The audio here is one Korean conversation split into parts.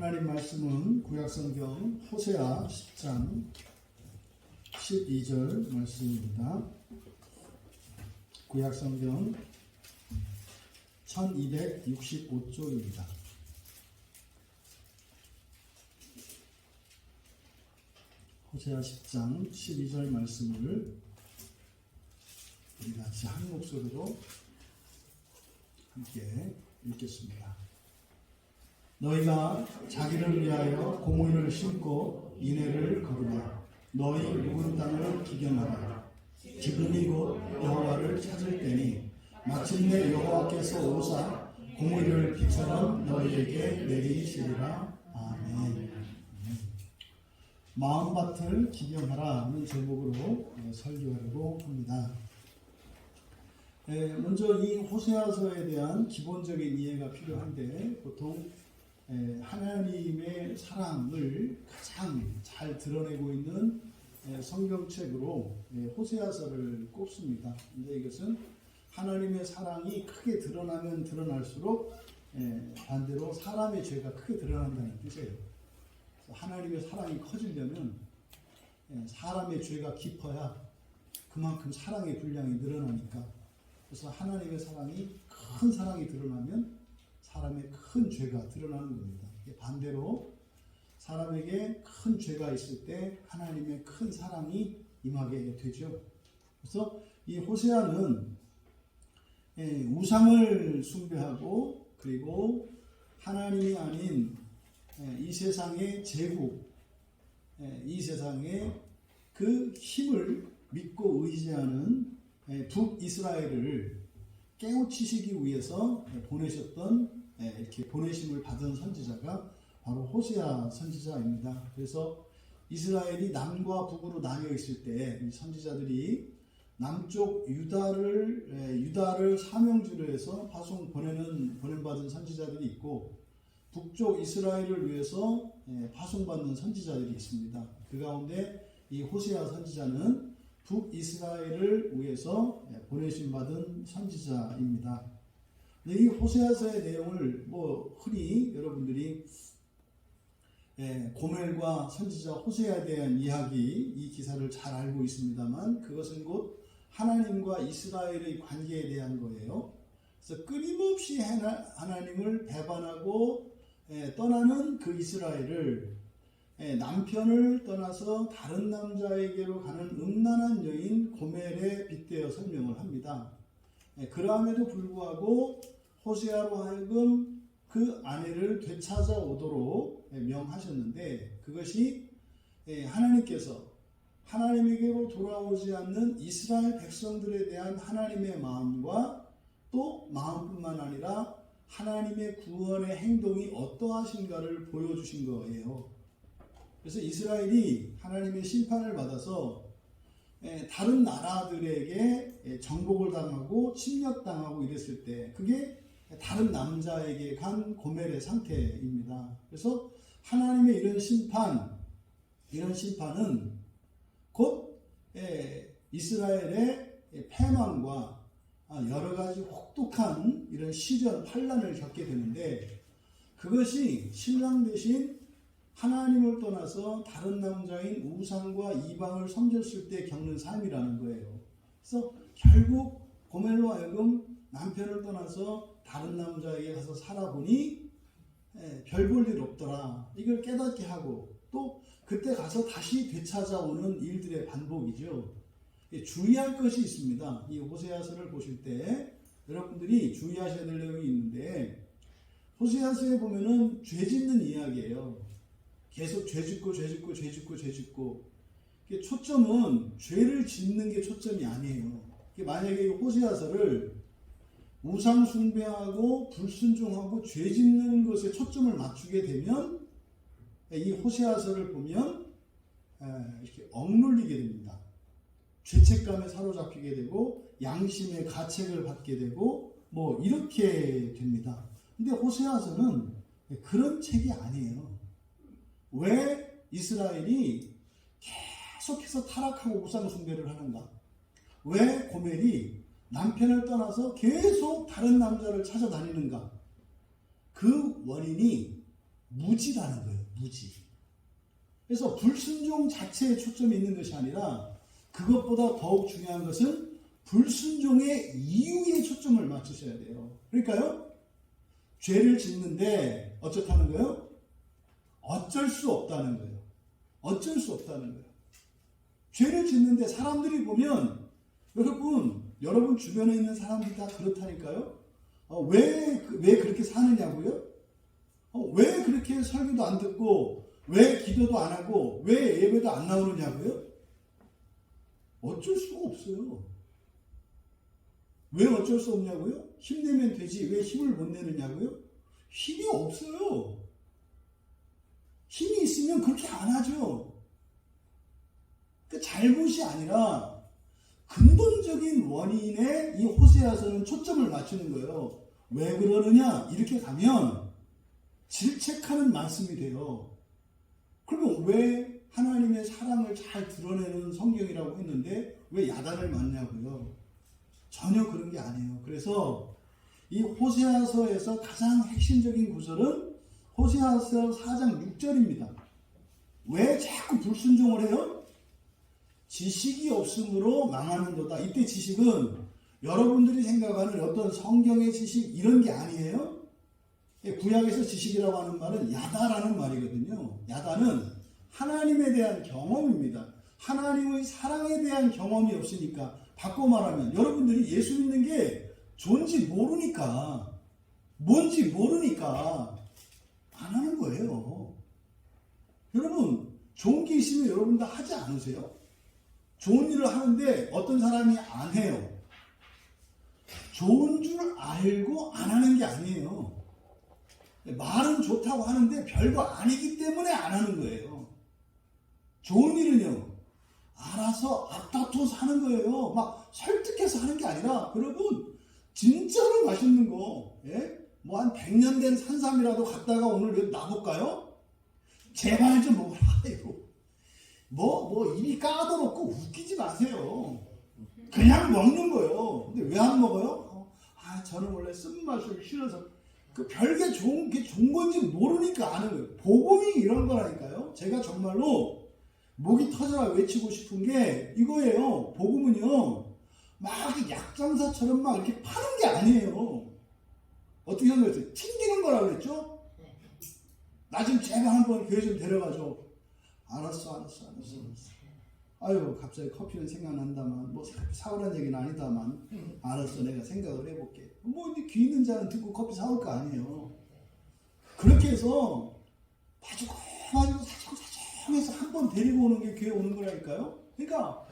하나님 말씀은 구약성경 호세아 10장 12절 말씀입니다. 구약성경 1265쪽입니다. 호세아 10장 12절 말씀을 우리 같이 한 목소리로 함께 읽겠습니다. 너희가 자기를 위하여 고무를 심고 이내를 거두라. 너희 묵은 땅을 기경하라. 지금이 곧 여호와를 찾을 때니 마침내 여호와께서 오사 고무를 비처럼 너희에게 내리시리라. 아멘. 마음밭을 기경하라는 제목으로 설교하려고 합니다. 먼저 이 호세아서에 대한 기본적인 이해가 필요한데, 보통 하나님의 사랑을 가장 잘 드러내고 있는 성경책으로 호세아서를 꼽습니다. 근데 이것은 하나님의 사랑이 크게 드러나면 드러날수록 반대로 사람의 죄가 크게 드러난다는 뜻이에요. 하나님의 사랑이 커지려면 사람의 죄가 깊어야 그만큼 사랑의 분량이 늘어나니까, 그래서 하나님의 사랑이 큰 사랑이 드러나면 사람의 큰 죄가 드러나는 겁니다. 반대로 사람에게 큰 죄가 있을 때 하나님의 큰 사랑이 임하게 되죠. 그래서 이 호세아는 우상을 숭배하고, 그리고 하나님이 아닌 이 세상의 제국, 이 세상의 그 힘을 믿고 의지하는 북이스라엘을 깨우치시기 위해서 보내셨던, 이렇게 보내심을 받은 선지자가 바로 호세아 선지자입니다. 그래서 이스라엘이 남과 북으로 나뉘어 있을 때 이 선지자들이 남쪽 유다를 사명주로 해서 파송 보냄받은 선지자들이 있고, 북쪽 이스라엘을 위해서 파송받는 선지자들이 있습니다. 그 가운데 이 호세아 선지자는 북이스라엘을 위해서 보내심 받은 선지자입니다. 이 호세아서의 내용을 흔히 여러분들이 고멜과 선지자 호세아에 대한 이야기, 이 기사를 잘 알고 있습니다만, 그것은 곧 하나님과 이스라엘의 관계에 대한 거예요. 그래서 끊임없이 하나님을 배반하고 떠나는 그 이스라엘을 남편을 떠나서 다른 남자에게로 가는 음란한 여인 고멜에 빗대어 설명을 합니다. 그럼에도 불구하고 호세아로 하여금 그 아내를 되찾아오도록 명하셨는데, 그것이 하나님께서 하나님에게로 돌아오지 않는 이스라엘 백성들에 대한 하나님의 마음과 또 마음뿐만 아니라 하나님의 구원의 행동이 어떠하신가를 보여주신 거예요. 그래서 이스라엘이 하나님의 심판을 받아서 다른 나라들에게 정복을 당하고 침략당하고 이랬을 때, 그게 다른 남자에게 간 고멜의 상태입니다. 그래서 하나님의 이런 심판은 곧 이스라엘의 패망과 여러 가지 혹독한 이런 시련, 환난을 겪게 되는데, 그것이 신랑 대신 하나님을 떠나서 다른 남자인 우상과 이방을 섬겼을 때 겪는 삶이라는 거예요. 그래서 결국 고멜로 하여금 남편을 떠나서 다른 남자에게 가서 살아보니 별 볼 일 없더라, 이걸 깨닫게 하고, 또 그때 가서 다시 되찾아오는 일들의 반복이죠. 주의할 것이 있습니다. 이 호세아서를 보실 때 여러분들이 주의하셔야 될 내용이 있는데, 호세아서에 보면은 죄 짓는 이야기예요. 계속 죄 짓고 초점은 죄를 짓는 게 초점이 아니에요. 만약에 호세아서를 우상 숭배하고 불순종하고 죄 짓는 것에 초점을 맞추게 되면 이 호세아서를 보면 이렇게 억눌리게 됩니다. 죄책감에 사로잡히게 되고 양심의 가책을 받게 되고 이렇게 됩니다. 근데 호세아서는 그런 책이 아니에요. 왜 이스라엘이 계속해서 타락하고 우상 숭배를 하는가? 왜 고멜이 남편을 떠나서 계속 다른 남자를 찾아다니는가? 그 원인이 무지라는 거예요. 무지. 그래서 불순종 자체에 초점이 있는 것이 아니라 그것보다 더욱 중요한 것은 불순종의 이유에 초점을 맞추셔야 돼요. 그러니까요, 죄를 짓는데 어쩌다는 거예요? 어쩔 수 없다는 거예요. 어쩔 수 없다는 거예요. 죄를 짓는데 사람들이 보면, 여러분 주변에 있는 사람들이 다 그렇다니까요. 왜 그렇게 사느냐고요? 왜 그렇게 설교도 안 듣고, 왜 기도도 안 하고, 왜 예배도 안 나오느냐고요? 어쩔 수가 없어요. 왜 어쩔 수 없냐고요? 힘내면 되지. 왜 힘을 못 내느냐고요? 힘이 없어요. 힘이 있으면 그렇게 안 하죠. 그 잘못이 아니라 근본적인 원인에 이 호세아서는 초점을 맞추는 거예요. 왜 그러느냐? 이렇게 가면 질책하는 말씀이 돼요. 그러면 왜 하나님의 사랑을 잘 드러내는 성경이라고 했는데 왜 야단을 맞냐고요? 전혀 그런 게 아니에요. 그래서 이 호세아서에서 가장 핵심적인 구절은 호세아서 4장 6절입니다. 왜 자꾸 불순종을 해요? 지식이 없으므로 망하는도다. 이때 지식은 여러분들이 생각하는 어떤 성경의 지식 이런 게 아니에요. 구약에서 지식이라고 하는 말은 야다라는 말이거든요. 야다는 하나님에 대한 경험입니다. 하나님의 사랑에 대한 경험이 없으니까, 바꿔 말하면 여러분들이 예수 믿는 게 뭔지 모르니까 안 하는 거예요. 여러분, 좋은 게 있으면 여러분들 하지 않으세요? 좋은 일을 하는데 어떤 사람이 안 해요. 좋은 줄 알고 안 하는 게 아니에요. 말은 좋다고 하는데 별거 아니기 때문에 안 하는 거예요. 좋은 일은요, 알아서 앞다퉈서 하는 거예요. 막 설득해서 하는 게 아니라, 여러분, 진짜로 맛있는 거, 뭐 한 100년 된 산삼이라도 갖다가 오늘 여기 놔볼까요? 제발 좀 먹어라. 뭐 입이 까다롭고 웃기지 마세요. 그냥 먹는 거예요. 근데 왜 안 먹어요? 저는 원래 쓴맛을 싫어서. 그 별게 좋은 건지 모르니까 아는 거예요. 복음이 이런 거라니까요. 제가 정말로 목이 터져라 외치고 싶은 게 이거예요. 복음은요, 막 약장사처럼 막 이렇게 파는 게 아니에요. 어떻게 생각했어요? 튕기는 거라고 그랬죠? 나 지금 제발 한번 교회 좀 데려가줘. 알았어. 아유, 갑자기 커피는 생각난다만, 뭐 사오란 얘기는 아니다만, 알았어, 내가 생각을 해볼게. 뭐 이제 귀 있는 자는 듣고 커피 사올 거 아니에요. 그렇게 해서 사지고 사정해서 한 번 데리고 오는 게 교회 오는 거라니까요. 그러니까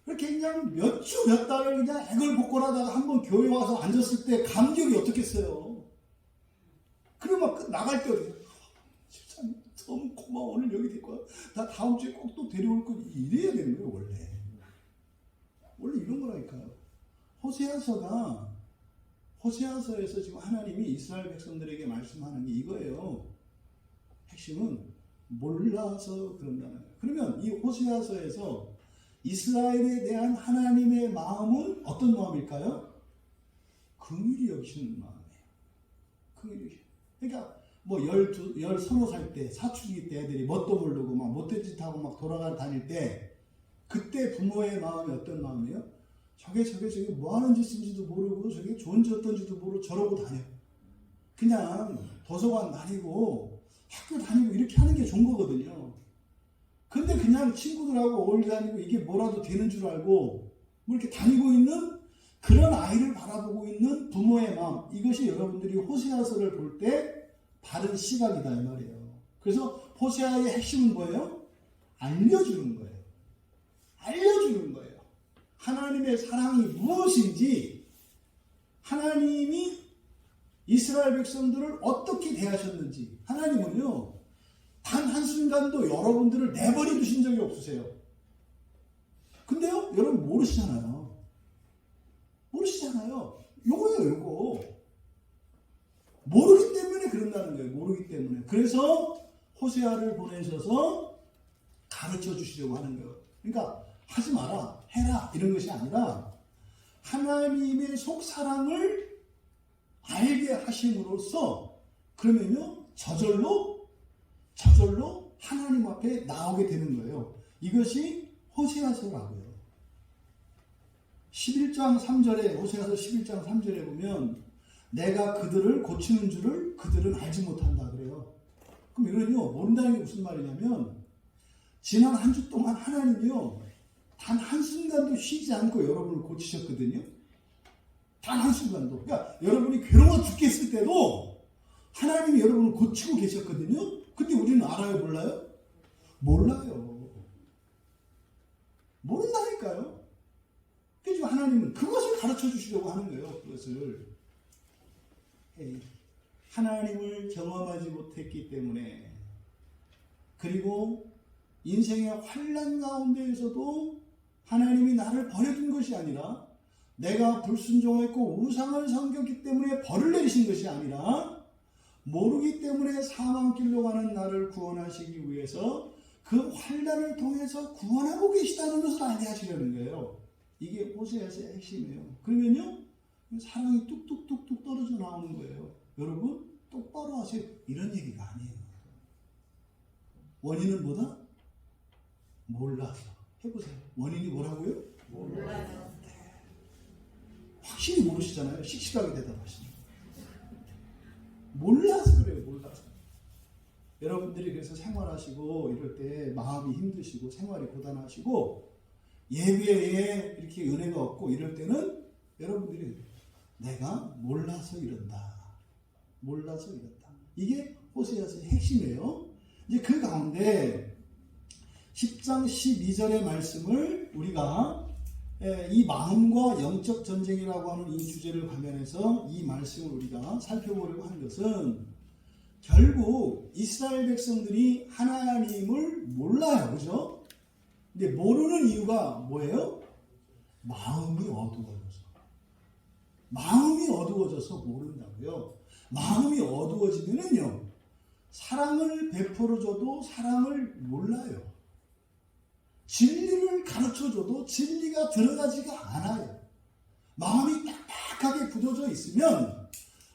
그렇게 그냥 몇 주 몇 달을 그냥 애걸복걸하다가 한 번 교회 와서 앉았을 때 감격이 어떻겠어요. 그러면 나갈 때 집사님 너무 고마워, 오늘 여기 될 거야. 나 다음 주에 꼭 또 데려올 거. 이래야 되는 거예요. 원래 이런 거라니까요. 호세아서에서 지금 하나님이 이스라엘 백성들에게 말씀하는 게 이거예요. 핵심은 몰라서 그런다는 거예요. 그러면 이 호세아서에서 이스라엘에 대한 하나님의 마음은 어떤 마음일까요? 긍휼히 여기시는 마음이에요. 긍휼히 여기시는. 그러니까 뭐 12살 때, 사춘기 때 애들이 뭣도 모르고 막 못된 짓 하고 막 다닐 때, 그때 부모의 마음이 어떤 마음이에요? 저게 뭐 하는 짓인지도 모르고, 저게 좋은 짓 어떤지도 모르고 저러고 다녀. 그냥 도서관 다니고 학교 다니고 이렇게 하는 게 좋은 거거든요. 근데 그냥 친구들하고 어울려 다니고 이게 뭐라도 되는 줄 알고 뭐 이렇게 다니고 있는 그런 아이를 바라보고 있는 부모의 마음, 이것이 여러분들이 호세아서를 볼 때 바른 시각이다 이 말이에요. 그래서 호세아의 핵심은 뭐예요? 알려주는 거예요. 하나님의 사랑이 무엇인지, 하나님이 이스라엘 백성들을 어떻게 대하셨는지. 하나님은요, 단 한순간도 여러분들을 내버려 두신 적이 없으세요. 근데요, 여러분 모르시잖아요. 요거. 모르기 때문에 그런다는 거예요. 모르기 때문에. 그래서 호세아를 보내셔서 가르쳐 주시려고 하는 거예요. 그러니까 하지 마라, 해라, 이런 것이 아니라 하나님의 속사랑을 알게 하심으로써, 그러면요, 저절로 앞에 나오게 되는 거예요. 이것이 호세아서라고요. 11장 3절에 호세아서 11장 3절에 보면 내가 그들을 고치는 줄을 그들은 알지 못한다 그래요. 그럼 이거는요, 모른다는 게 무슨 말이냐면 지난 한 주 동안 하나님이요 단 한순간도 쉬지 않고 여러분을 고치셨거든요. 단 한순간도. 그러니까 여러분이 괴로워 죽겠을 때도 하나님이 여러분을 고치고 계셨거든요. 근데 우리는 알아요, 몰라요? 몰라요. 모른다니까요. 그래서 하나님은 그것을 가르쳐 주시려고 하는 거예요. 그것을. 하나님을 경험하지 못했기 때문에, 그리고 인생의 환난 가운데에서도 하나님이 나를 버려둔 것이 아니라 내가 불순종했고 우상을 섬겼기 때문에 벌을 내리신 것이 아니라 모르기 때문에 사망길로 가는 나를 구원하시기 위해서 그 환난을 통해서 구원하고 계시다는 것을 알게 하시려는 거예요. 이게 호세아서의 핵심이에요. 그러면요 사랑이 뚝뚝뚝뚝 떨어져 나오는 거예요. 여러분 똑바로 하세요. 이런 얘기가 아니에요. 원인은 뭐다? 몰라서. 해보세요. 원인이 뭐라고요? 몰라요. 확실히 모르시잖아요. 씩씩하게 대답하시는. 몰라서 그래요. 몰라서. 여러분들이 그래서 생활하시고 이럴 때 마음이 힘드시고 생활이 고단하시고 예배에 이렇게 은혜가 없고 이럴 때는 여러분들이 내가 몰라서 이런다. 몰라서 이런다. 이게 호세아서의 핵심이에요. 이제 그 가운데 10장 12절의 말씀을 우리가 이 마음과 영적 전쟁이라고 하는 이 주제를 관련해서 이 말씀을 우리가 살펴보려고 하는 것은 결국 이스라엘 백성들이 하나님을 몰라요. 그죠? 근데 모르는 이유가 뭐예요? 마음이 어두워져서. 마음이 어두워져서 모른다고요. 마음이 어두워지면은요, 사랑을 베풀어줘도 사랑을 몰라요. 진리를 가르쳐줘도 진리가 들어가지가 않아요. 마음이 딱딱하게 굳어져 있으면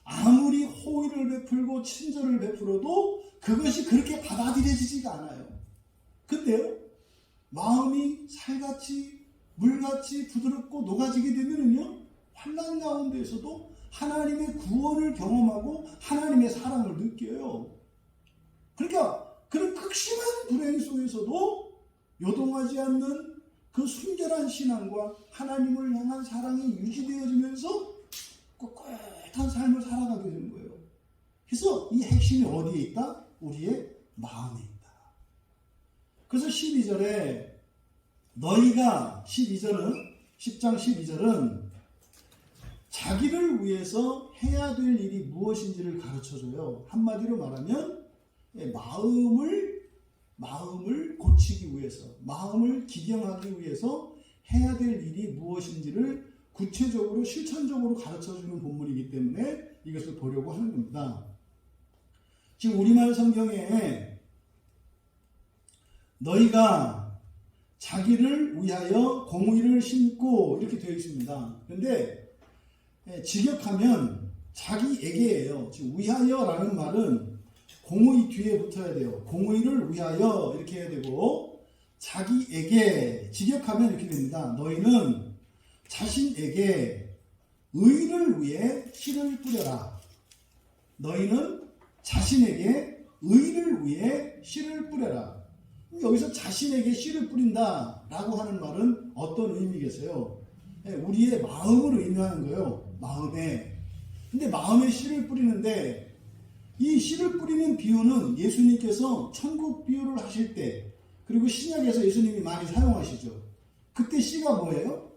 아무리 호의를 베풀고 친절을 베풀어도 그것이 그렇게 받아들여지지가 않아요. 근데요, 마음이 살같이 물같이 부드럽고 녹아지게 되면은요, 환난 가운데에서도 하나님의 구원을 경험하고 하나님의 사랑을 느껴요. 그러니까 그런 극심한 불행 속에서도 요동하지 않는 그 순결한 신앙과 하나님을 향한 사랑이 유지되어지면서 꿋꿋한 삶을 살아가게 되는 거예요. 그래서 이 핵심이 어디에 있다? 우리의 마음에 있다. 그래서 12절에 너희가 12절은 10장 12절은 자기를 위해서 해야 될 일이 무엇인지를 가르쳐줘요. 한마디로 말하면 마음을 고치기 위해서, 마음을 기경하기 위해서 해야 될 일이 무엇인지를 구체적으로 실천적으로 가르쳐주는 본문이기 때문에 이것을 보려고 하는 겁니다. 지금 우리말 성경에 너희가 자기를 위하여 공의를 심고 이렇게 되어 있습니다. 그런데 직역하면 자기에게예요. 지금 위하여라는 말은 공의 뒤에 붙어야 돼요. 공의를 위하여 이렇게 해야 되고, 자기에게 직역하면 이렇게 됩니다. 너희는 자신에게 의를 위해 씨를 뿌려라. 너희는 자신에게 의를 위해 씨를 뿌려라. 여기서 자신에게 씨를 뿌린다 라고 하는 말은 어떤 의미겠어요? 우리의 마음을 의미하는 거예요. 마음에. 근데 마음에 씨를 뿌리는데 이 씨를 뿌리는 비유는 예수님께서 천국 비유를 하실 때, 그리고 신약에서 예수님이 많이 사용하시죠. 그때 씨가 뭐예요?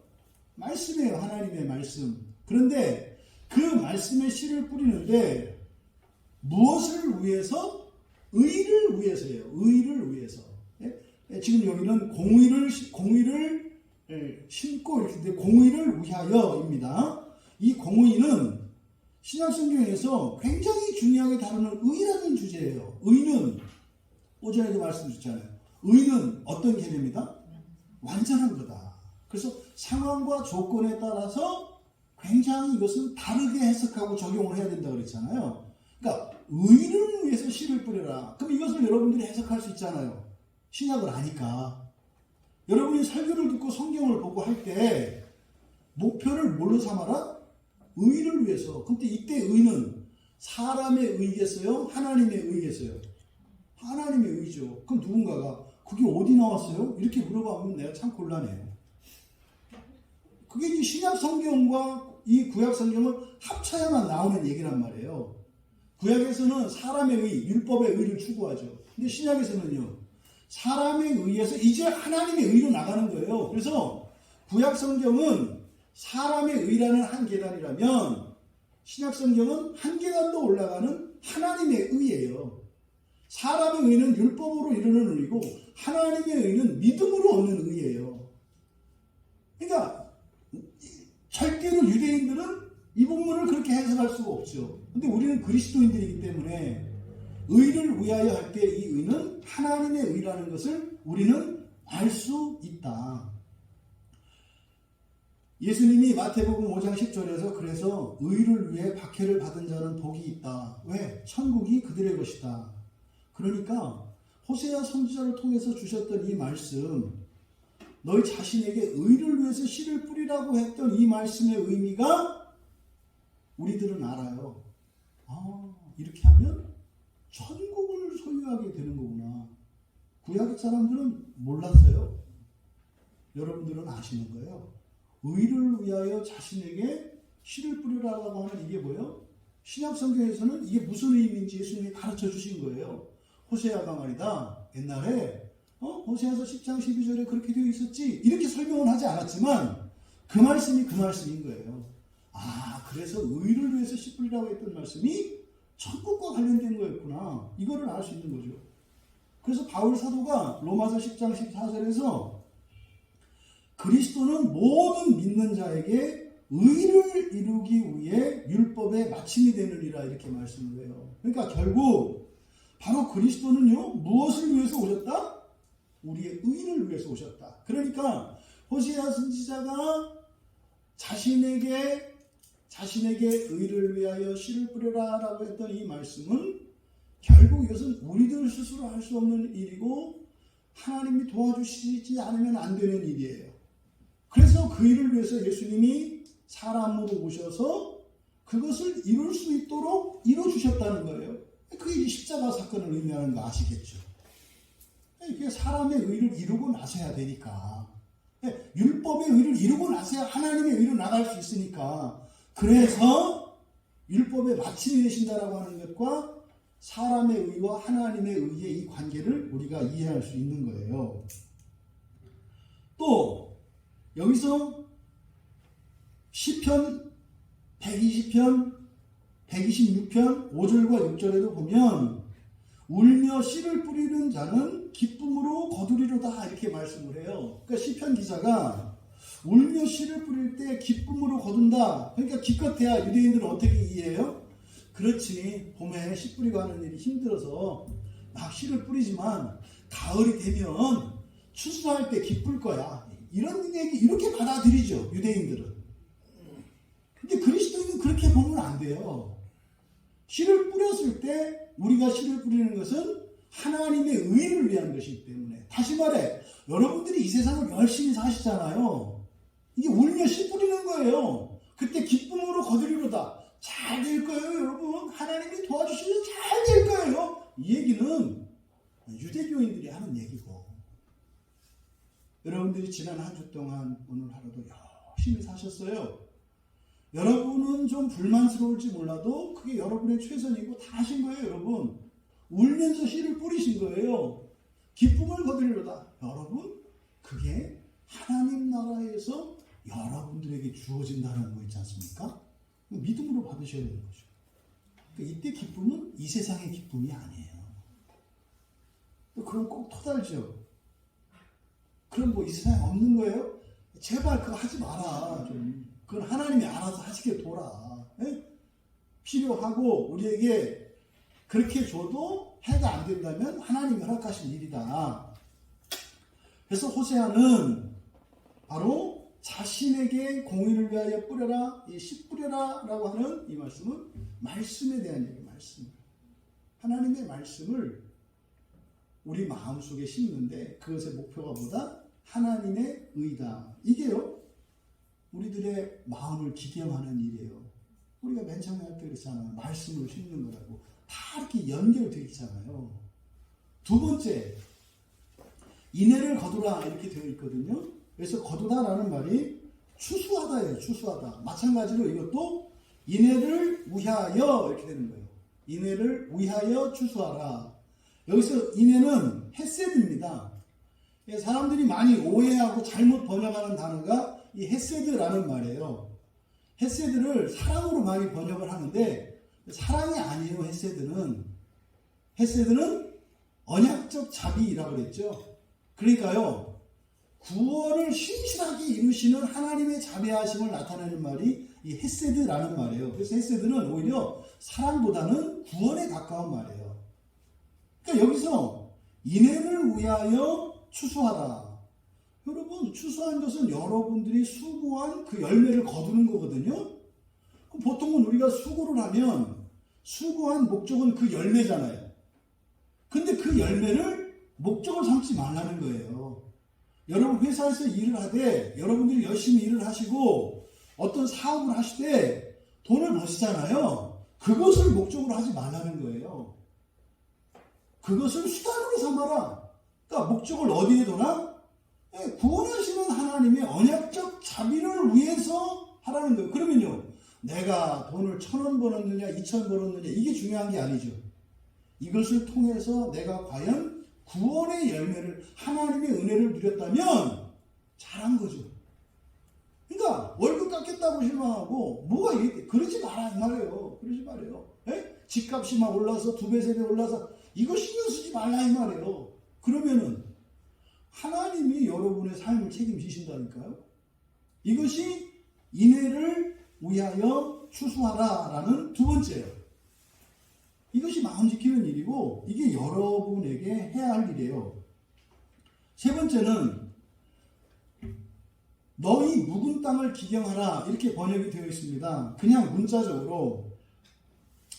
말씀이에요. 하나님의 말씀. 그런데 그 말씀에 씨를 뿌리는데 무엇을 위해서? 의를 위해서예요. 의를 위해서. 지금 여기는 공의를 심고 이렇게 공의를 위하여입니다. 이 공의는 신약성경에서 굉장히 중요하게 다루는 의라는 주제예요. 의는 오전에도 말씀드렸잖아요. 의는 어떤 개념이다? 완전한 거다. 그래서 상황과 조건에 따라서 굉장히 이것은 다르게 해석하고 적용을 해야 된다고 그랬잖아요. 그러니까 의를 위해서 씨를 뿌려라. 그럼 이것을 여러분들이 해석할 수 있잖아요. 신약을 아니까. 여러분이 설교를 듣고 성경을 보고 할 때 목표를 뭘로 삼아라? 의를 위해서. 근데 이때 의는 사람의 의겠어요? 하나님의 의겠어요? 하나님의 의죠. 그럼 누군가가 그게 어디 나왔어요? 이렇게 물어보면 내가 참 곤란해요. 그게 이제 신약 성경과 이 구약 성경을 합쳐야만 나오는 얘기란 말이에요. 구약에서는 사람의 의, 율법의 의를 추구하죠. 근데 신약에서는요, 사람의 의에서 이제 하나님의 의로 나가는 거예요. 그래서 구약 성경은 사람의 의라는 한 계단이라면 신약 성경은 한 계단 더 올라가는 하나님의 의예요. 사람의 의는 율법으로 이루는 의고 하나님의 의는 믿음으로 얻는 의예요. 그러니까 절대로 유대인들은 이 본문을 그렇게 해석할 수가 없죠. 근데 우리는 그리스도인들이기 때문에 의를 위하여 할 때 이 의는 하나님의 의라는 것을 우리는 알 수 있다. 예수님이 마태복음 5장 10절에서 그래서 의를 위해 박해를 받은 자는 복이 있다. 왜? 천국이 그들의 것이다. 그러니까 호세아 선지자를 통해서 주셨던 이 말씀, 너희 자신에게 의를 위해서 씨를 뿌리라고 했던 이 말씀의 의미가 우리들은 알아요. 아, 이렇게 하면 천국을 소유하게 되는 거구나. 구약 사람들은 몰랐어요. 여러분들은 아시는 거예요. 의를 위하여 자신에게 씨를 뿌리라고 하는 이게 뭐예요? 신약 성경에서는 이게 무슨 의미인지 예수님이 가르쳐 주신 거예요. 호세아가 말이다. 옛날에 호세아서 10장 12절에 그렇게 되어 있었지. 이렇게 설명은 하지 않았지만 그 말씀이 그 말씀인 거예요. 아, 그래서 의를 위해서 씨 뿌리라고 했던 말씀이 천국과 관련된 거였구나. 이거를 알 수 있는 거죠. 그래서 바울 사도가 로마서 10장 14절에서 그리스도는 모든 믿는 자에게 의를 이루기 위해 율법의 마침이 되느니라 이렇게 말씀을 해요. 그러니까 결국 바로 그리스도는요, 무엇을 위해서 오셨다? 우리의 의를 위해서 오셨다. 그러니까 호세아 선지자가 자신에게 의를 위하여 씨를 뿌려라 라고 했던 이 말씀은 결국 이것은 우리들 스스로 할 수 없는 일이고 하나님이 도와주시지 않으면 안 되는 일이에요. 그래서 그 일을 위해서 예수님이 사람으로 오셔서 그것을 이룰 수 있도록 이뤄주셨다는 거예요. 그게 십자가 사건을 의미하는 거 아시겠죠? 이게 사람의 의를 이루고 나서야 되니까. 율법의 의를 이루고 나서야 하나님의 의로 나갈 수 있으니까. 그래서 율법의 마침이 되신다라고 하는 것과 사람의 의와 하나님의 의의 이 관계를 우리가 이해할 수 있는 거예요. 또 여기서 시편 120편 126편 5절과 6절에도 보면 울며 씨를 뿌리는 자는 기쁨으로 거두리로다 이렇게 말씀을 해요. 그러니까 시편 기자가 울며 씨를 뿌릴 때 기쁨으로 거둔다. 그러니까 기껏해야 유대인들은 어떻게 이해해요? 그렇지, 봄에 씨 뿌리고 하는 일이 힘들어서 막 씨를 뿌리지만 가을이 되면 추수할 때 기쁠 거야. 이런 얘기 이렇게 받아들이죠, 유대인들은. 근데 그리스도인은 그렇게 보면 안 돼요. 씨를 뿌렸을 때 우리가 씨를 뿌리는 것은 하나님의 의를 위한 것이기 때문에. 다시 말해, 여러분들이 이 세상을 열심히 사시잖아요. 이게 울며 씨 뿌리는 거예요. 그때 기쁨으로 거두리로다. 잘 될 거예요, 여러분. 하나님이 도와주시면 잘 될 거예요. 이 얘기는 유대교인들이 하는 얘기고, 여러분들이 지난 한 주 동안 오늘 하루도 열심히 사셨어요. 여러분은 좀 불만스러울지 몰라도 그게 여러분의 최선이고 다 하신 거예요, 여러분. 울면서 씨를 뿌리신 거예요. 기쁨을 거두리로다. 여러분, 그게 하나님 나라에서 여러분들에게 주어진다는 거 있지 않습니까? 믿음으로 받으셔야 되는 거죠. 그러니까 이때 기쁨은 이 세상의 기쁨이 아니에요. 그럼 꼭 토달죠. 그럼 뭐 이 세상에 없는 거예요? 제발 그거 하지 마라. 좀. 그건 하나님이 알아서 하시게 둬라. 에? 필요하고 우리에게 그렇게 줘도 해가 안 된다면 하나님이 허락하신 일이다. 그래서 호세아는 바로 자신에게 공의를 위하여 뿌려라, 씨 뿌려라 라고 하는 이 말씀은 말씀에 대한 얘기, 말씀. 하나님의 말씀을 우리 마음속에 심는데 그것의 목표가 뭐다? 하나님의 의다. 이게요, 우리들의 마음을 기경하는 일이에요. 우리가 맨 처음에 할 때 그랬잖아요. 말씀을 심는 거라고. 다 이렇게 연결되어 있잖아요. 두 번째, 인애를 거두라 이렇게 되어 있거든요. 그래서 거두다라는 말이 추수하다예요. 추수하다. 마찬가지로 이것도 인애를 위하여 이렇게 되는 거예요. 인애를 위하여 추수하라. 여기서 인애는 헤세드입니다. 사람들이 많이 오해하고 잘못 번역하는 단어가 이 헤세드라는 말이에요. 헤세드를 사랑으로 많이 번역을 하는데 사랑이 아니에요. 헤세드는 언약적 자비라고 그랬죠. 그러니까요, 구원을 신실하게 이루시는 하나님의 자비하심을 나타내는 말이 이 헤세드라는 말이에요. 그래서 헤세드는 오히려 사랑보다는 구원에 가까운 말이에요. 그러니까 여기서 인애를 위하여 추수하라. 여러분, 추수한 것은 여러분들이 수고한 그 열매를 거두는 거거든요. 보통은 우리가 수고를 하면 수고한 목적은 그 열매잖아요. 근데 그 열매를 목적을 삼지 말라는 거예요. 여러분 회사에서 일을 하되 여러분들이 열심히 일을 하시고 어떤 사업을 하실 때 돈을 버시잖아요. 그것을 목적으로 하지 말라는 거예요. 그것을 수단으로 삼아라. 그러니까 목적을 어디에 둬라? 구원하시는 하나님의 언약적 자비를 위해서 하라는 거예요. 그러면요, 내가 돈을 1,000원 벌었느냐 2,000원 벌었느냐 이게 중요한 게 아니죠. 이것을 통해서 내가 과연 구원의 열매를, 하나님의 은혜를 누렸다면 잘한 거죠. 그러니까 월급 깎겠다고 실망하고 뭐가 이게 그러지 마라 이 말이에요. 그러지 말아요. 집값이 막 올라서 2배 3배 올라서 이거 신경 쓰지 말라 이 말이에요. 그러면은 하나님이 여러분의 삶을 책임지신다니까요. 이것이 인애를 위하여 추수하라라는 두 번째예요. 이것이 마음 지키는 일이고 이게 여러분에게 해야 할 일이에요. 세 번째는 너희 묵은 땅을 기경하라 이렇게 번역이 되어 있습니다. 그냥 문자적으로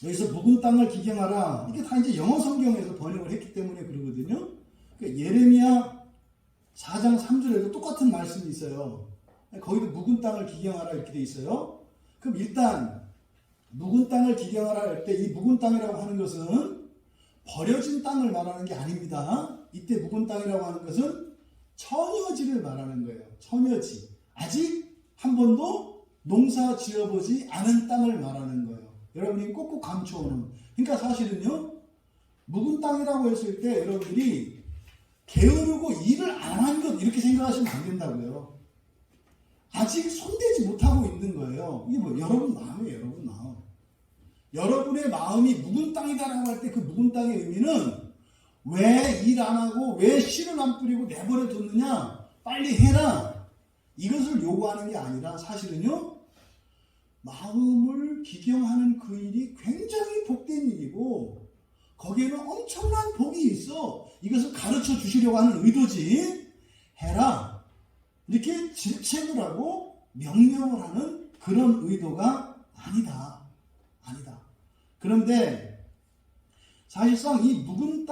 여기서 묵은 땅을 기경하라 이게 다 이제 영어 성경에서 번역을 했기 때문에 그러거든요. 그러니까 예레미야 4장 3절에도 똑같은 말씀이 있어요. 거기도 묵은 땅을 기경하라 이렇게 되어 있어요. 그럼 일단 묵은 땅을 기경하라 할 때 이 묵은 땅이라고 하는 것은 버려진 땅을 말하는 게 아닙니다. 이때 묵은 땅이라고 하는 것은 처녀지를 말하는 거예요. 처녀지. 아직 한 번도 농사 지어보지 않은 땅을 말하는 거예요. 여러분이 꼭꼭 감춰오는. 그러니까 사실은요, 묵은 땅이라고 했을 때 여러분들이 게으르고 일을 안 한 것 이렇게 생각하시면 안 된다고요. 아직 손대지 못하고 있는 거예요. 이게 뭐 여러분 마음이에요. 여러분 마음. 여러분의 마음이 묵은 땅이다라고 할 때 그 묵은 땅의 의미는 왜 일 안 하고 왜 씨를 안 뿌리고 내버려 뒀느냐, 빨리 해라, 이것을 요구하는 게 아니라 사실은요, 마음을 기경하는 그 일이 굉장히 복된 일이고 거기에는 엄청난 복이 있어. 이것을 가르쳐 주시려고 하는 의도지. 해라 이렇게 질책을 하고 명령을 하는 그런 의도가 아니다. 그런데 사실상 이 묵은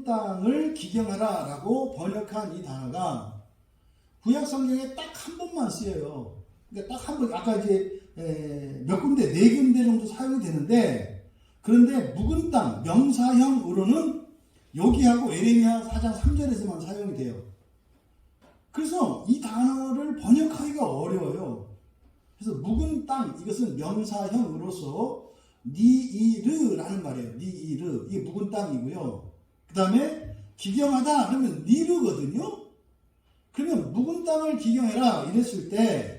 땅을 기경하라 라고 번역한 이 단어가 구약 성경에 딱 한 번만 쓰여요. 그러니까 딱 한 번, 아까 이제 몇 군데, 4군데 정도 사용이 되는데, 그런데 묵은 땅, 명사형으로는 여기하고 예레미야 4장 3절에서만 사용이 돼요. 그래서 이 단어를 번역하기가 어려워요. 그래서 묵은 땅, 이것은 명사형으로서 니이르라는 말이에요. 니이르. 이게 묵은 땅이고요. 그 다음에 기경하다 하면 니르거든요. 그러면 묵은 땅을 기경해라 이랬을 때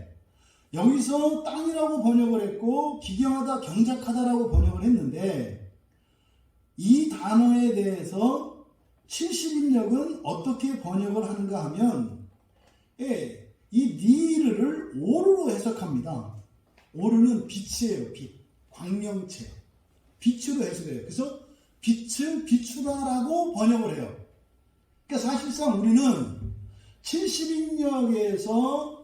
여기서 땅이라고 번역을 했고 기경하다, 경작하다라고 번역을 했는데 이 단어에 대해서 70인역은 어떻게 번역을 하는가 하면 이 니르를 오르로 해석합니다. 오르는 빛이에요. 빛. 광명체. 빛으로 해석해요. 그래서 빛을 비추다라고 번역을 해요. 그러니까 사실상 우리는 70인역에서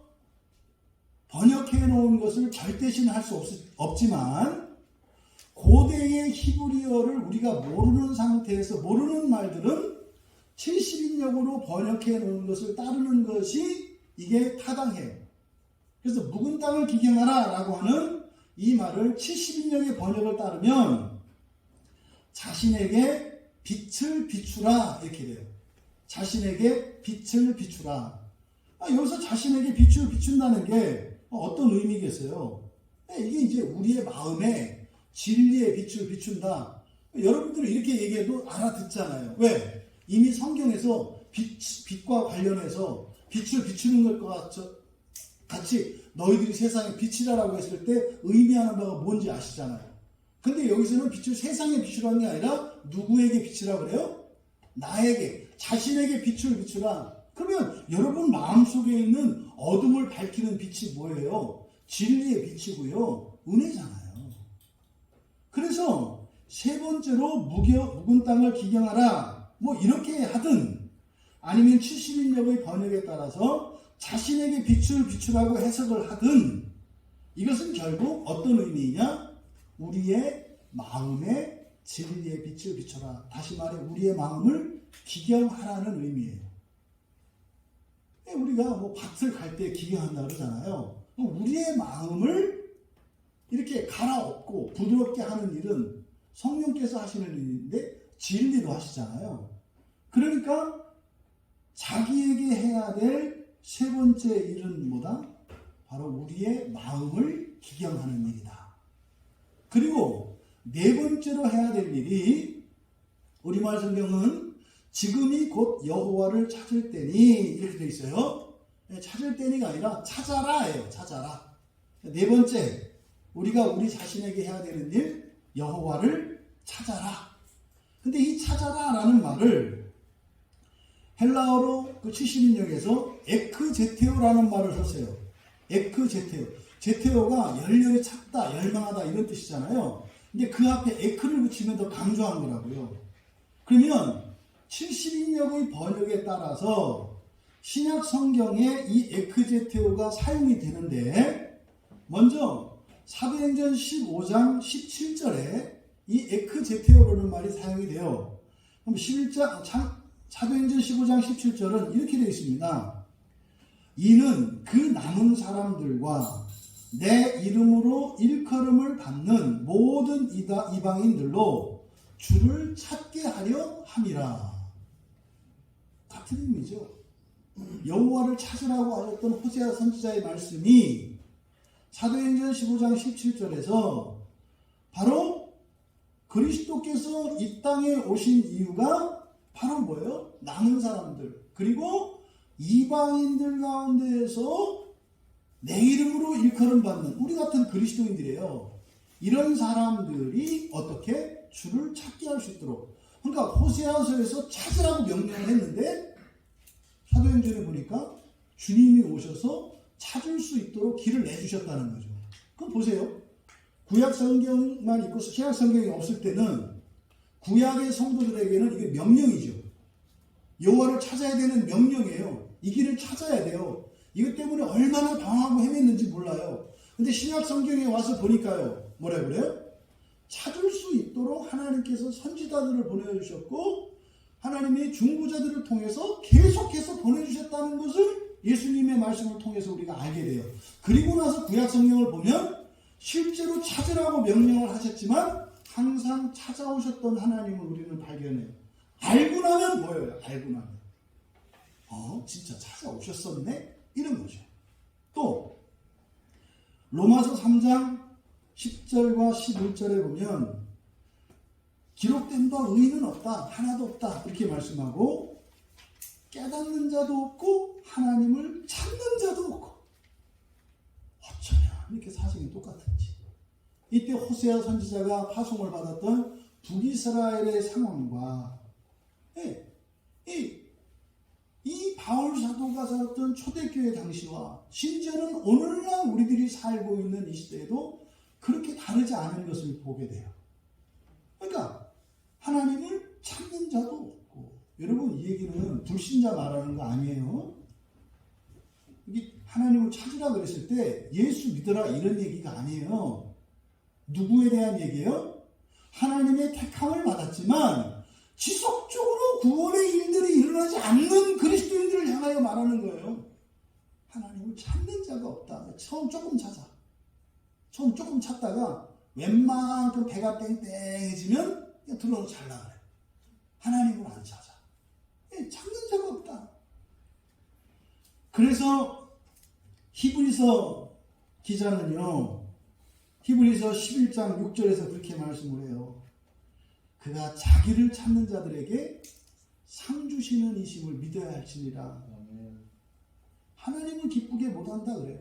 번역해 놓은 것을 절대시할 수 없지만 고대의 히브리어를 우리가 모르는 상태에서 모르는 말들은 70인역으로 번역해 놓은 것을 따르는 것이 이게 타당해요. 그래서 묵은 땅을 기경하라 라고 하는 이 말을 70인역의 번역을 따르면 자신에게 빛을 비추라 이렇게 돼요. 자신에게 빛을 비추라. 여기서 자신에게 빛을 비춘다는 게 어떤 의미겠어요? 이게 이제 우리의 마음에 진리의 빛을 비춘다. 여러분들은 이렇게 얘기해도 알아듣잖아요. 왜? 이미 성경에서 빛과 관련해서 빛을 비추는 것과 같이 너희들이 세상에 빛이라고 했을 때 의미하는 바가 뭔지 아시잖아요. 근데 여기서는 빛을 세상에 비추라는 게 아니라 누구에게 비추라 그래요? 나에게, 자신에게 빛을 비추라. 그러면 여러분 마음속에 있는 어둠을 밝히는 빛이 뭐예요? 진리의 빛이고요. 은혜잖아요. 그래서 세 번째로 묵은 땅을 기경하라. 뭐 이렇게 하든 아니면 70인역의 번역에 따라서 자신에게 빛을 비추라고 해석을 하든 이것은 결국 어떤 의미이냐? 우리의 마음에 진리의 빛을 비춰라. 다시 말해 우리의 마음을 기경하라는 의미예요. 우리가 뭐 밭을 갈 때 기경한다 그러잖아요. 우리의 마음을 이렇게 갈아엎고 부드럽게 하는 일은 성령께서 하시는 일인데 진리로 하시잖아요. 그러니까 자기에게 해야 될 세 번째 일은 뭐다? 바로 우리의 마음을 기경하는 일이다. 그리고 네 번째로 해야 될 일이 우리말 성경은 지금이 곧 여호와를 찾을 때니 이렇게 되어 있어요. 찾을 때니가 아니라 찾아라예요. 찾아라. 네 번째 우리가 우리 자신에게 해야 되는 일 여호와를 찾아라. 근데 이 찾아라라는 말을 헬라어로 그 70인역에서 에크제테오라는 말을 썼어요. 에크제테오. 제테오가 열렬히 찾다, 열망하다 이런 뜻이잖아요. 근데 그 앞에 에크를 붙이면 더 강조한 거라고요. 그러면 70인역의 번역에 따라서 신약 성경에 이 에크제테오가 사용이 되는데 먼저 사도행전 15장 17절에 이 에크제테오라는 말이 사용이 돼요. 그럼 사도행전 15장 17절은 이렇게 되어 있습니다. 이는 그 남은 사람들과 내 이름으로 일컬음을 받는 모든 이방인들로 주를 찾게 하려 함이라. 같은 의미죠. 여호와를 찾으라고 하셨던 호세아 선지자의 말씀이 사도행전 15장 17절에서 바로 그리스도께서 이 땅에 오신 이유가 바로 뭐예요? 남은 사람들 그리고 이방인들 가운데에서 내 이름으로 일컬음 받는 우리 같은 그리스도인들이에요. 이런 사람들이 어떻게 주를 찾게 할 수 있도록. 그러니까 호세아서에서 찾으라고 명령을 했는데 사도행전에 보니까 주님이 오셔서 찾을 수 있도록 길을 내주셨다는 거죠. 그럼 보세요. 구약 성경만 있고 신약 성경이 없을 때는 구약의 성도들에게는 이게 명령이죠. 여호와를 찾아야 되는 명령이에요. 이 길을 찾아야 돼요. 이것 때문에 얼마나 방황하고 헤맸는지 몰라요. 근데 신약 성경에 와서 보니까요. 뭐라 그래요? 찾을 수 있도록 하나님께서 선지자들을 보내주셨고 하나님의 중보자들을 통해서 계속해서 보내주셨다는 것을 예수님의 말씀을 통해서 우리가 알게 돼요. 그리고 나서 구약 성경을 보면 실제로 찾으라고 명령을 하셨지만 항상 찾아오셨던 하나님을 우리는 발견해요. 알고 나면 뭐예요? 알고 나면 진짜 찾아오셨었네? 이런 거죠. 또 로마서 3장 10절과 11절에 보면 기록된 바 의인은 없다. 하나도 없다. 이렇게 말씀하고 깨닫는 자도 없고 하나님을 찾는 자도 없고 어쩌냐 이렇게 사정이 똑같은지. 이때 호세아 선지자가 파송을 받았던 북이스라엘의 상황과 이 바울 사도가 살았던 초대교회 당시와 심지어는 오늘날 우리들이 살고 있는 이 시대에도 그렇게 다르지 않은 것을 보게 돼요. 그러니까 하나님을 찾는 자도 없고 여러분 이 얘기는 불신자 말하는 거 아니에요. 이게 하나님을 찾으라 그랬을 때 예수 믿어라 이런 얘기가 아니에요. 누구에 대한 얘기예요? 하나님의 택함을 받았지만 지속적으로 구원의 일들이 일어나지 드러나지 않는 그리스도인들을 향하여 말하는 거예요. 하나님을 찾는 자가 없다. 처음 조금 찾아. 처음 조금 찾다가 웬만큼 배가 땡땡해지면 그냥 들어서 잘 나가래. 하나님을 안 찾아. 찾는 자가 없다. 그래서 히브리서 기자는요, 히브리서 11장 6절에서 그렇게 말씀을 해요. 그가 자기를 찾는 자들에게 상 주시는 이심을 믿어야 할지니라. 하나님을 기쁘게 못한다 그래요.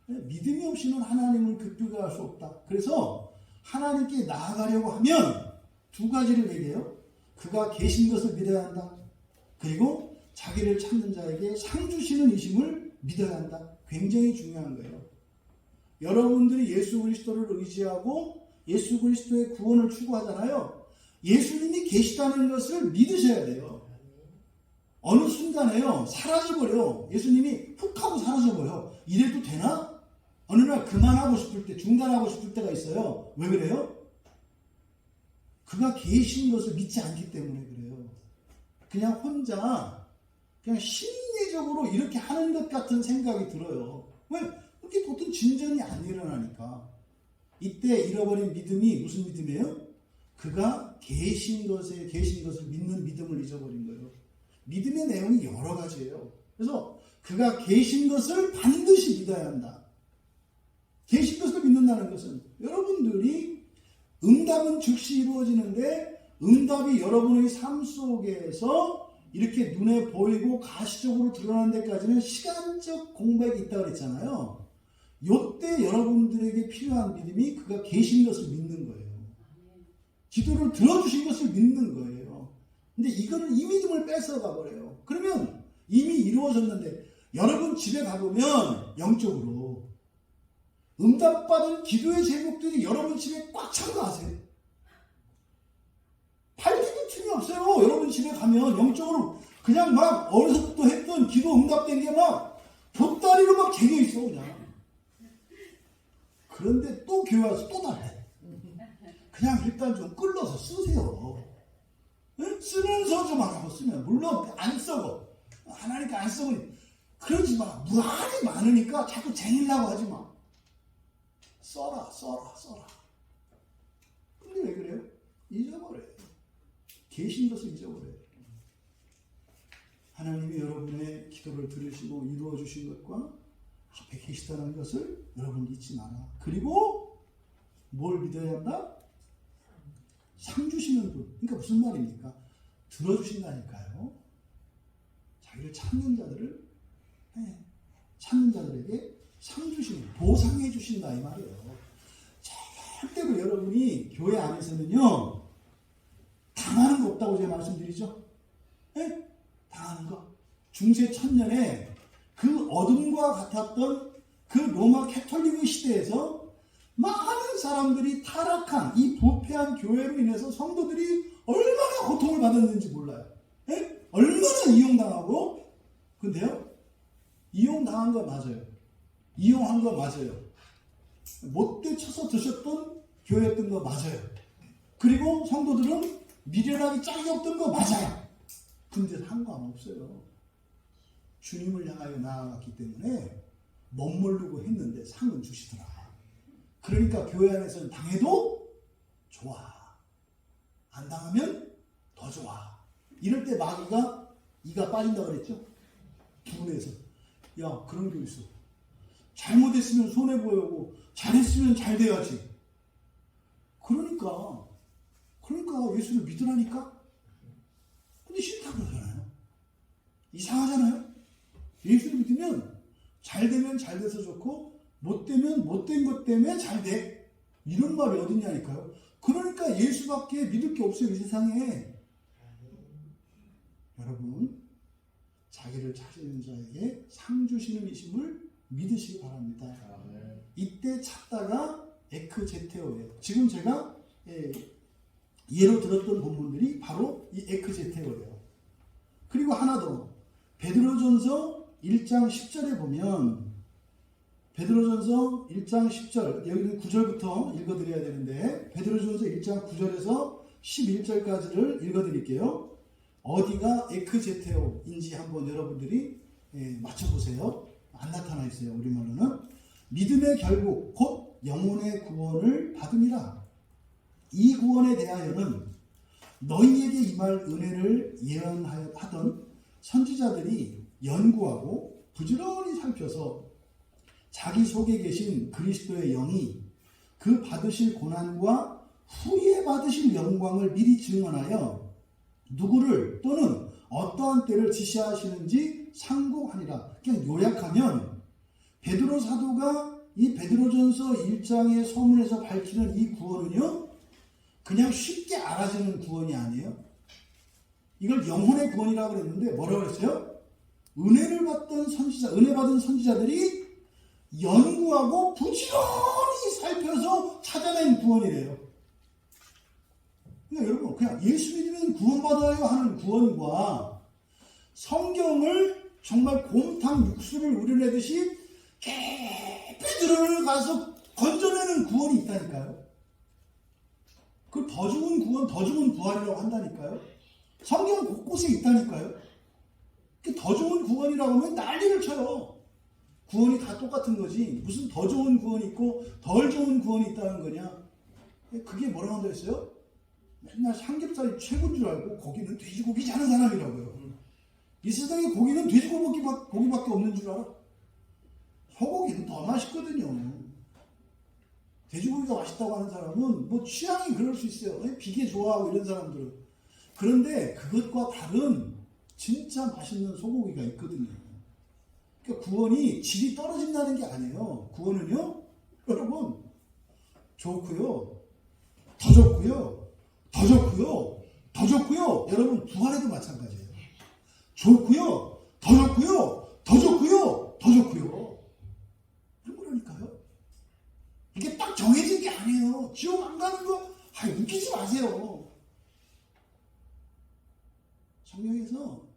믿음이 없이는 하나님을 기쁘게 할 수 없다. 그래서 하나님께 나아가려고 하면 두 가지를 얘기해요. 그가 계신 것을 믿어야 한다. 그리고 자기를 찾는 자에게 상 주시는 이심을 믿어야 한다. 굉장히 중요한 거예요. 여러분들이 예수 그리스도를 의지하고 예수 그리스도의 구원을 추구하잖아요. 예수님이 계시다는 것을 믿으셔야 돼요. 어느 순간에요, 사라져버려. 예수님이 훅 하고 사라져버려. 이래도 되나? 어느 날 그만하고 싶을 때, 중단하고 싶을 때가 있어요. 왜 그래요? 그가 계신 것을 믿지 않기 때문에 그래요. 그냥 혼자, 그냥 심리적으로 이렇게 하는 것 같은 생각이 들어요. 왜? 그렇게 보통 진전이 안 일어나니까. 이때 잃어버린 믿음이 무슨 믿음이에요? 그가 계신 것을 믿는 믿음을 잊어버린 거예요. 믿음의 내용이 여러 가지예요. 그래서 그가 계신 것을 반드시 믿어야 한다. 계신 것을 믿는다는 것은 여러분들이 응답은 즉시 이루어지는데 응답이 여러분의 삶 속에서 이렇게 눈에 보이고 가시적으로 드러나는 데까지는 시간적 공백이 있다고 그랬잖아요. 이때 여러분들에게 필요한 믿음이 그가 계신 것을 믿는 거예요. 기도를 들어주신 것을 믿는 거예요. 근데 이거는 이 믿음을 뺏어가 버려요. 그러면 이미 이루어졌는데 여러분 집에 가보면 영적으로 응답받은 기도의 제목들이 여러분 집에 꽉 찬 거 아세요? 팔기도 틈이 없어요. 여러분 집에 가면 영적으로 그냥 막 어려서부터 했던 기도 응답된 게 막 보따리로 막 쟁여 있어 그냥. 그런데 또 교회 와서 또 달래. 그냥 일단 좀 끌러서 쓰세요. 네? 쓰면서 좀 하라고 쓰면. 물론 안 썩어. 하나님께 안 썩으니. 그러지 마. 무한히 많으니까 자꾸 쟁이려고 하지 마. 써라. 근데 왜 그래요? 잊어버려요. 계신 것을 잊어버려요. 하나님이 여러분의 기도를 들으시고 이루어 주신 것과 앞에 계시다는 것을 여러분 잊지 마라. 그리고 뭘 믿어야 한다? 상 주시는 분. 그러니까 무슨 말입니까? 들어주신다니까요. 자기를 찾는 자들에게 상 주시는, 보상해 주신다 이 말이에요. 절대로 여러분이 교회 안에서는요 당하는 거 없다고 제가 말씀드리죠. 네? 당하는 거. 중세 천년에 그 어둠과 같았던 그 로마 캐톨릭의 시대에서 많은 사람들이 타락한 이 부패한 교회로 인해서 성도들이 얼마나 고통을 받았는지 몰라요. 네? 얼마나 이용당하고. 근데요, 이용당한 거 맞아요. 이용한 거 맞아요. 못돼 쳐서 드셨던 교회였던 거 맞아요. 그리고 성도들은 미련하기 짝이 없던 거 맞아요. 근데 상관없어요. 주님을 향하여 나아갔기 때문에 멋모르고 했는데 상은 주시더라. 그러니까 교회 안에서는 당해도 좋아. 안 당하면 더 좋아. 이럴 때 마귀가 이가 빠진다고 그랬죠? 두뇌에서. 야, 그런 게 있어. 잘못했으면 손해보이고 잘했으면 잘 돼야지. 그러니까 예수를 믿으라니까? 근데 싫다고 그러잖아요. 이상하잖아요. 예수를 믿으면 잘 되면 잘 돼서 좋고 못 되면 못된 것 때문에 잘 돼. 이런 말이 어딨냐니까요. 그러니까 예수밖에 믿을 게 없어요. 이 세상에. 여러분, 자기를 찾는 자에게 상 주시는 이심을 믿으시기 바랍니다. 이때 찾다가 에크제테오예요. 지금 제가 예로 들었던 본문들이 바로 이 에크제테오예요. 그리고 하나 더, 베드로전서 1장 10절에 보면, 베드로전서 1장 10절, 여기는 9절부터 읽어드려야 되는데 베드로전서 1장 9절에서 11절까지를 읽어드릴게요. 어디가 에크제테오인지 한번 여러분들이 맞춰보세요. 안 나타나 있어요. 우리말로는 믿음의 결국 곧 영혼의 구원을 받음이라. 이 구원에 대하여는 너희에게 임할 은혜를 예언하던 선지자들이 연구하고 부지런히 살펴서 자기 속에 계신 그리스도의 영이 그 받으실 고난과 후에 받으실 영광을 미리 증언하여 누구를 또는 어떠한 때를 지시하시는지 상고하니라. 그냥 요약하면 베드로 사도가 이 베드로전서 1장의 서문에서 밝히는 이 구원은요, 그냥 쉽게 알아지는 구원이 아니에요. 이걸 영혼의 구원이라고 그랬는데 뭐라고 그랬어요? 은혜를 받던 선지자, 은혜 받은 선지자들이 연구하고 부지런히 살펴서 찾아낸 구원이래요. 그러니까 여러분, 그냥 예수 믿으면 구원받아요 하는 구원과 성경을 정말 곰탕 육수를 우려내듯이 깊이 들어가서 건져내는 구원이 있다니까요. 그 더 좋은 구원, 더 좋은 부활이라고 한다니까요. 성경 곳곳에 있다니까요. 더 좋은 구원이라고 하면 난리를 쳐요. 구원이 다 똑같은 거지. 무슨 더 좋은 구원이 있고 덜 좋은 구원이 있다는 거냐. 그게 뭐라고 한다 했어요? 맨날 삼겹살이 최고인 줄 알고 고기는 돼지고기지 않은 사람이라고요. 이 세상에 고기는 돼지고기밖에 없는 줄 알아. 소고기는 더 맛있거든요. 돼지고기가 맛있다고 하는 사람은 뭐 취향이 그럴 수 있어요. 비계 좋아하고 이런 사람들은. 그런데 그것과 다른 진짜 맛있는 소고기가 있거든요. 그러니까 구원이 질이 떨어진다는 게 아니에요. 구원은요, 여러분, 좋고요, 더 좋고요, 더 좋고요, 더 좋고요. 여러분, 부활에도 마찬가지예요. 좋고요, 더 좋고요, 더 좋고요, 더 좋고요. 그런 거라니까요. 이게 딱 정해진 게 아니에요. 지옥 안 가는 거, 웃기지 마세요. 성경에서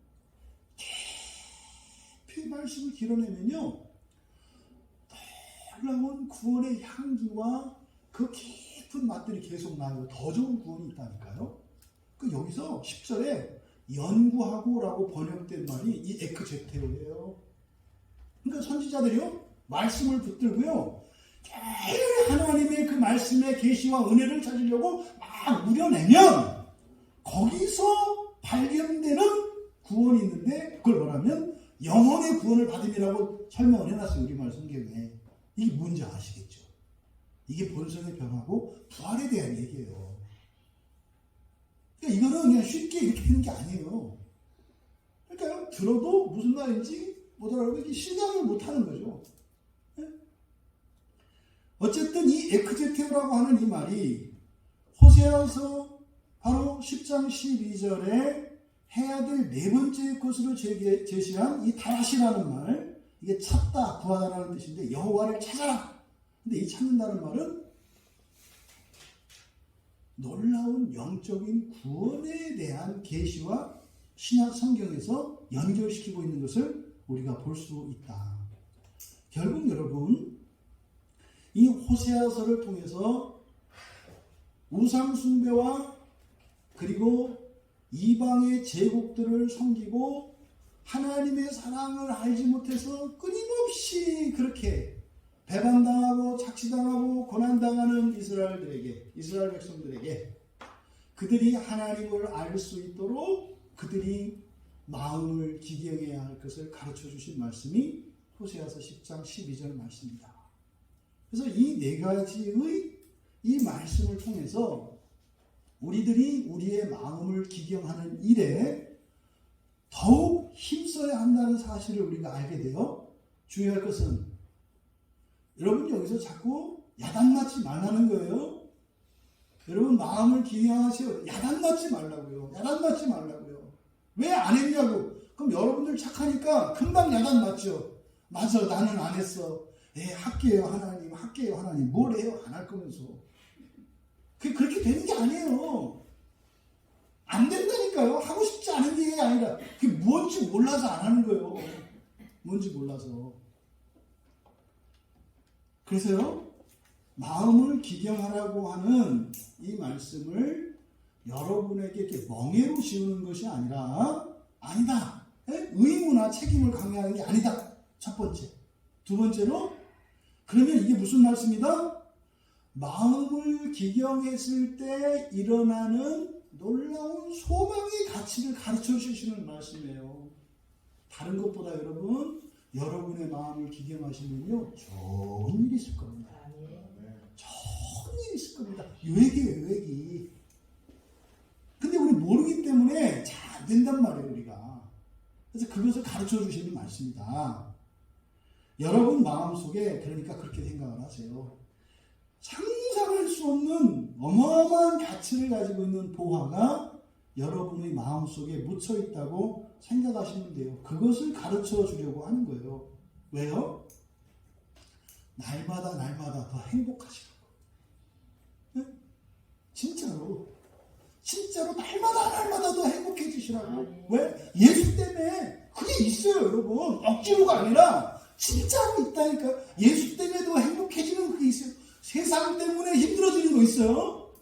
깊이 말씀을 길어내면요, 놀라운 구원의 향기와 그 깊은 맛들이 계속 나요. 더 좋은 구원이 있다니까요. 그 여기서 10절에 연구하고 라고 번역된 말이 이 에크제테오예요. 그러니까 선지자들이요, 말씀을 붙들고요, 하나님의 그 말씀의 계시와 은혜를 찾으려고 막 우려내면 거기서 발견되는 구원이 있는데, 그걸 뭐라면 영혼의 구원을 받음이라고 설명을 해놨어요. 우리말 성경에. 이게 뭔지 아시겠죠? 이게 본성의 변화고 부활에 대한 얘기예요. 그러니까 이거는 그냥 쉽게 이렇게 하는 게 아니에요. 그러니까 들어도 무슨 말인지 못 알아보고 실감을 못하는 거죠. 어쨌든 이 에크제테오라고 하는 이 말이 호세아서 바로 10장 12절에 해야 될 네 번째 것으로 제시한 이 다시라는 말, 이게 찾다, 구하다라는 뜻인데 여호와를 찾아라. 근데 이 찾는다는 말은 놀라운 영적인 구원에 대한 계시와 신약 성경에서 연결시키고 있는 것을 우리가 볼 수 있다. 결국 여러분, 이 호세아서를 통해서 우상 숭배와 그리고 이방의 제국들을 섬기고 하나님의 사랑을 알지 못해서 끊임없이 그렇게 배반당하고 착취당하고 고난당하는 이스라엘 백성들에게 그들이 하나님을 알 수 있도록 그들이 마음을 기경해야 할 것을 가르쳐 주신 말씀이 호세아서 10장 12절 말씀입니다. 그래서 이 네 가지의 이 말씀을 통해서 우리들이 우리의 마음을 기경하는 일에 더욱 힘써야 한다는 사실을 우리가 알게 되어 주의할 것은, 여러분 여기서 자꾸 야단맞지 말라는 거예요. 여러분 마음을 기경하세요. 야단맞지 말라고요. 야단맞지 말라고요. 왜 안 했냐고. 그럼 여러분들 착하니까 금방 야단맞죠. 맞아, 나는 안 했어. 할게요 하나님, 할게요 하나님. 뭘 해요? 안 할 거면서. 그렇게 되는 게 아니에요. 안 된다니까요. 하고 싶지 않은 게 아니라 그게 뭔지 몰라서 안 하는 거예요. 뭔지 몰라서. 그래서요, 마음을 기경하라고 하는 이 말씀을 여러분에게 이렇게 멍해로 씌우는 것이 아니다. 의무나 책임을 강요하는 게 아니다. 첫 번째. 두 번째로, 그러면 이게 무슨 말씀이다? 마음을 기경했을 때 일어나는 놀라운 소망의 가치를 가르쳐 주시는 말씀이에요. 다른 것보다 여러분의 마음을 기경하시면요, 좋은 일이 있을 겁니다. 좋은 일이 있을 겁니다. 외기. 근데 우리 모르기 때문에 잘 안 된단 말이에요, 우리가. 그래서 그것을 가르쳐 주시는 말씀이다. 여러분 마음속에 그러니까 그렇게 생각을 하세요. 상상할 수 없는 어마어마한 가치를 가지고 있는 보화가 여러분의 마음속에 묻혀 있다고 생각하시면 돼요. 그것을 가르쳐 주려고 하는 거예요. 왜요? 날마다 더 행복하시라고. 네? 진짜로 날마다 더 행복해지시라고. 왜? 예수 때문에 그게 있어요, 여러분. 억지로가 아니라 진짜로 있다니까. 예수 때문에 더 행복해지는 그게 있어요. 세상 때문에 힘들어지는 거 있어요?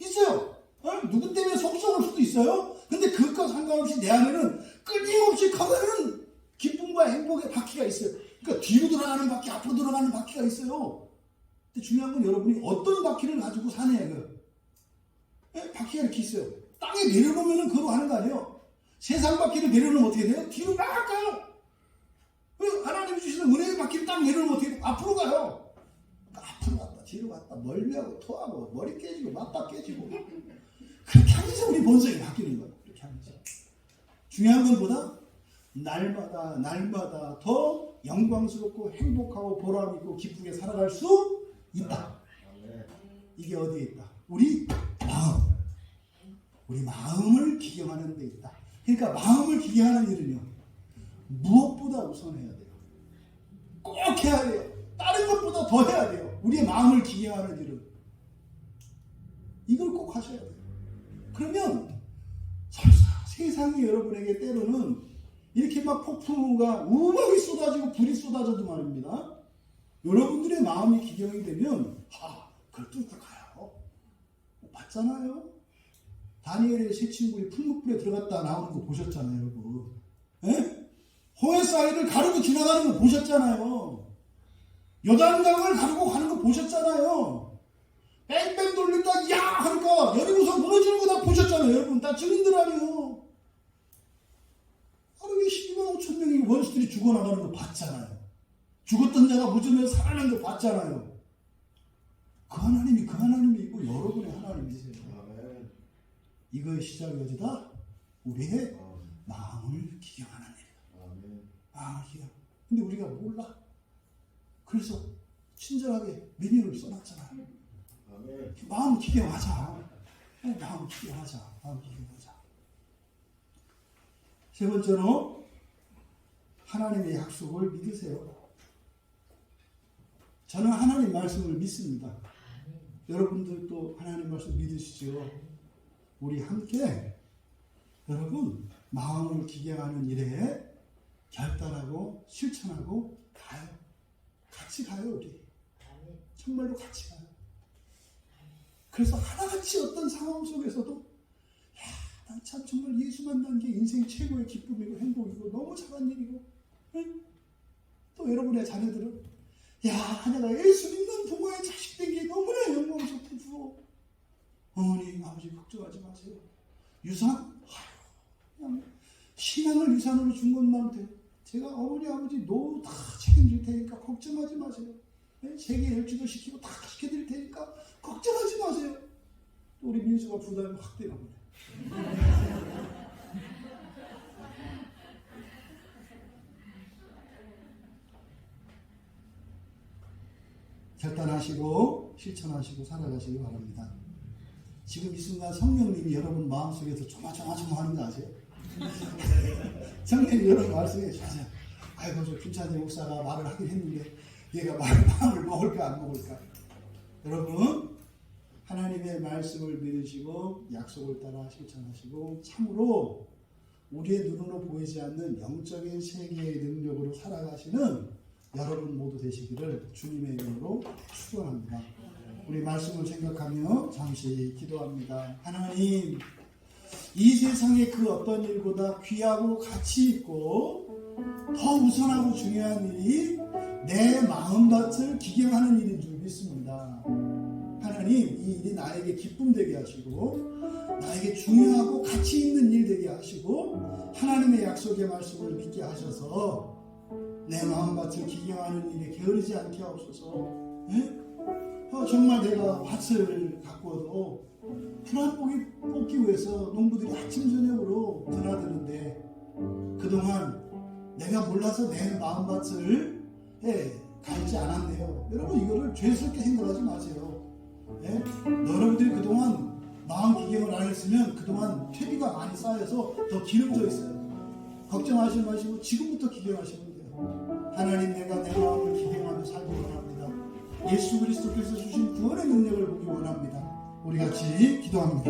누구 때문에 속상할 수도 있어요? 근데 그것과 상관없이 내 안에는 끊임없이 커가는 기쁨과 행복의 바퀴가 있어요. 그러니까 뒤로 돌아가는 바퀴, 앞으로 돌아가는 바퀴가 있어요. 근데 중요한 건 여러분이 어떤 바퀴를 가지고 사냐고요. 바퀴가 이렇게 있어요. 땅에 내려놓으면 그거 가는 거 아니에요? 세상 바퀴를 내려놓으면 어떻게 돼요? 뒤로 막 가요. 하나님이 주시는 은혜의 바퀴를 딱 내려놓으면 어떻게 돼요? 앞으로 가요. 그러니까 앞으로 갔다 뒤로 갔다 멀미하고 토하고 머리 깨지고 맞박 깨지고 그렇게 하면서 우리 본성이 바뀌는 거예요. 그렇게 하면서 중요한 건 뭐다? 날마다 더 영광스럽고 행복하고 보람있고 기쁘게 살아갈 수 있다. 이게 어디에 있다? 우리 마음을 기경하는 데 있다. 그러니까 마음을 기경하는 일은요, 무엇보다 우선해야 돼요. 꼭 해야 돼요. 다른 것보다 더 해야 돼요. 우리의 마음을 기경하는 일은. 이걸 꼭 하셔야 돼요. 그러면 세상이 여러분에게 때로는 이렇게 막 폭풍우가 우박이 쏟아지고 불이 쏟아져도 말입니다. 여러분들의 마음이 기경이 되면 그걸 뚫고 가요. 봤잖아요. 다니엘의 세 친구들이 풀무불에 들어갔다 나오는 거 보셨잖아요, 여러분. 호에 사이를 가르고 지나가는 거 보셨잖아요. 요단강을 가르고 가는 거 보셨잖아요. 뺑뺑 돌린다, 야! 하니까 여리고서 무너지는 거 다 보셨잖아요, 여러분. 다 증인들 아니에요. 하루에 12만 5천 명이 원수들이 죽어나가는 거 봤잖아요. 죽었던 자가 무전에 살아난 거 봤잖아요. 그 하나님이고 여러분의 하나님이세요. 이거의 시작이 어디다? 우리의 마음을 기경하는 일이다. 마음을 기경. 근데 우리가 몰라. 그래서 친절하게 메뉴를 써놨잖아요. 마음 기경하자. 마음 기경하자. 세 번째로 하나님의 약속을 믿으세요. 저는 하나님 말씀을 믿습니다. 여러분들도 하나님 말씀 믿으시죠? 우리 함께 여러분 마음을 기경하는 일에 결단하고 실천하고 가요. 같이 가요, 우리. 정말로 같이 가요. 그래서 하나같이 어떤 상황 속에서도 난 참 정말 예수 만난 게 인생 최고의 기쁨이고 행복이고 너무 잘한 일이고, 또 여러분의 자녀들은 내가 예수 믿는 부모의 자식 된 게 너무나 영광스럽고 부러워. 어머니 아버지 걱정하지 마세요. 유산? 그냥 신앙을 유산으로 준 것만 돼. 제가 어머니 아버지 노후 다 책임질 테니까 걱정하지 마세요. 세계 일주도 시키고 다 시켜드릴 테니까 걱정하지 마세요. 또 우리 민수가 부담이 확 되나 보네. 결단하시고 실천하시고 살아가시기 바랍니다. 지금 이 순간 성령님이 여러분 마음속에서 조마조마하는 거 아세요? 성령님이 여러분 마음속에 아이고 저 김찬재 목사가 말을 하긴 했는데 얘가 마음을 먹을까 안 먹을까. 여러분 하나님의 말씀을 믿으시고 약속을 따라 실천하시고 참으로 우리의 눈으로 보이지 않는 영적인 세계의 능력으로 살아가시는 여러분 모두 되시기를 주님의 이름으로 축원합니다. 우리 말씀을 생각하며 잠시 기도합니다. 하나님, 이 세상의 그 어떤 일보다 귀하고 가치 있고 더 우선하고 중요한 일이 내 마음밭을 기경하는 일인 줄 믿습니다. 하나님, 이 일이 나에게 기쁨 되게 하시고 나에게 중요하고 가치 있는 일 되게 하시고 하나님의 약속의 말씀을 믿게 하셔서 내 마음밭을 기경하는 일에 게으르지 않게 하옵소서. 정말 내가 밭을 가꾸어도 풀한 포기 뽑기 위해서 농부들이 아침 저녁으로 드나드는데 그동안 내가 몰라서 내 마음밭을 갈지 않았네요. 여러분, 이거를 죄스럽게 생각하지 마세요. 여러분들이 그동안 마음 기경을 안 했으면 그동안 퇴비가 많이 쌓여서 더 기름져 있어요. 걱정하지 마시고 지금부터 기경하시면 돼요. 하나님, 내가 내 마음을 기경하며 살기 원합니다. 예수 그리스도께서 주신 구원의 능력을 보기 원합니다. 우리 같이 기도합니다.